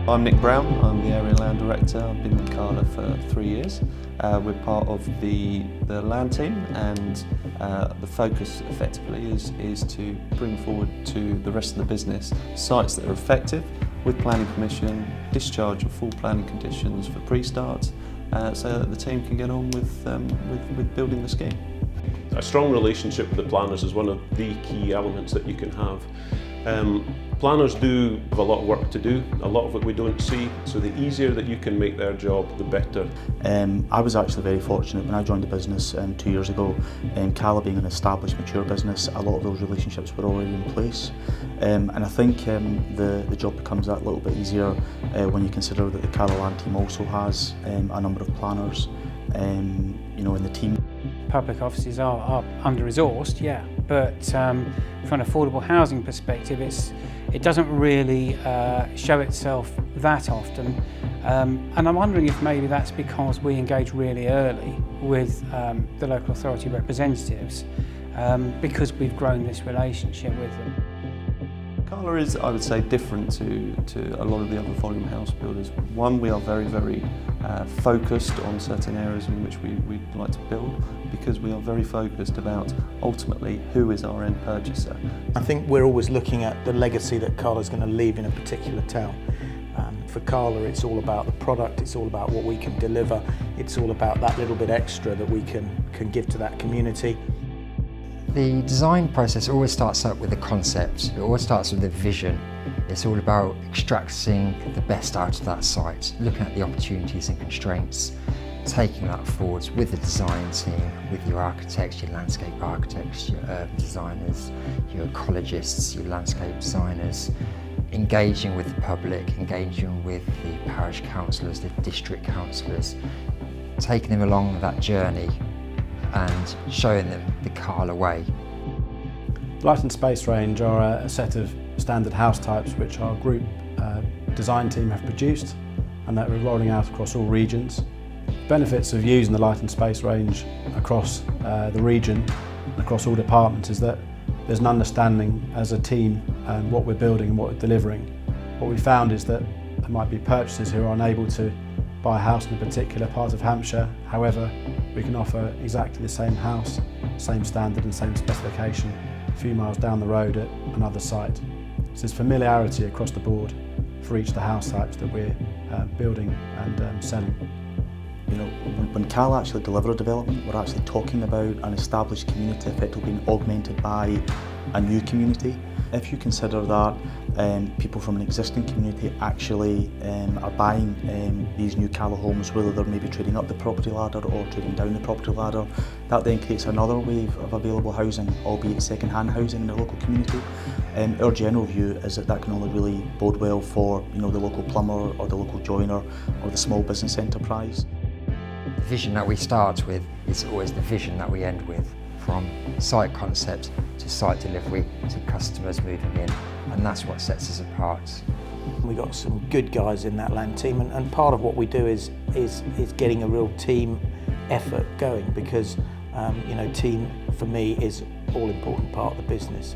I'm Nick Brown, I'm the Area Land Director. I've been with Cala for 3 years. We're part of the land team, and the focus effectively is to bring forward to the rest of the business sites that are effective with planning permission, discharge of full planning conditions for pre-start, so that the team can get on with building the scheme. A strong relationship with the planners is one of the key elements that you can have. Planners do have a lot of work to do, a lot of it we don't see, so the easier that you can make their job, the better. I was actually very fortunate when I joined the business 2 years ago. Cala being an established, mature business, a lot of those relationships were already in place. And I think the job becomes that little bit easier when you consider that the Cala land team also has a number of planners in the team. Public offices are under-resourced, yeah, but from an affordable housing perspective, it doesn't really show itself that often. And I'm wondering if maybe that's because we engage really early with the local authority representatives, because we've grown this relationship with them. Cala is, I would say, different to a lot of the other volume house builders. One, we are very focused on certain areas in which we'd like to build, because we are very focused about ultimately who is our end purchaser. I think we're always looking at the legacy that Cala's going to leave in a particular town. For Cala, it's all about the product, it's all about what we can deliver, it's all about that little bit extra that we can give to that community. The design process always starts up with a concept. It always starts with a vision. It's all about extracting the best out of that site, looking at the opportunities and constraints, taking that forwards with the design team, with your architects, your landscape architects, your urban designers, your ecologists, your landscape designers, engaging with the public, engaging with the parish councillors, the district councillors, taking them along that journey and showing them the Cala way. Light and space range are a set of standard house types which our group design team have produced and that we're rolling out across all regions. Benefits of using the light and space range across the region, across all departments, is that there's an understanding as a team what we're building and what we're delivering. What we found is that there might be purchasers who are unable to buy a house in a particular part of Hampshire. However, we can offer exactly the same house, same standard and same specification a few miles down the road at another site. So there's familiarity across the board for each of the house types that we're building and selling. You know, when Cala actually deliver a development, we're actually talking about an established community effectively being augmented by a new community. If you consider that people from an existing community actually are buying these new Cala homes, whether they're maybe trading up the property ladder or trading down the property ladder, that then creates another wave of available housing, albeit second-hand housing in the local community. Our general view is that can only really bode well for the local plumber or the local joiner or the small business enterprise. The vision that we start with is always the vision that we end with, from site concept to site delivery to customers moving in, and that's what sets us apart. We've got some good guys in that land team, and part of what we do is getting a real team effort going, because team for me is all important part of the business.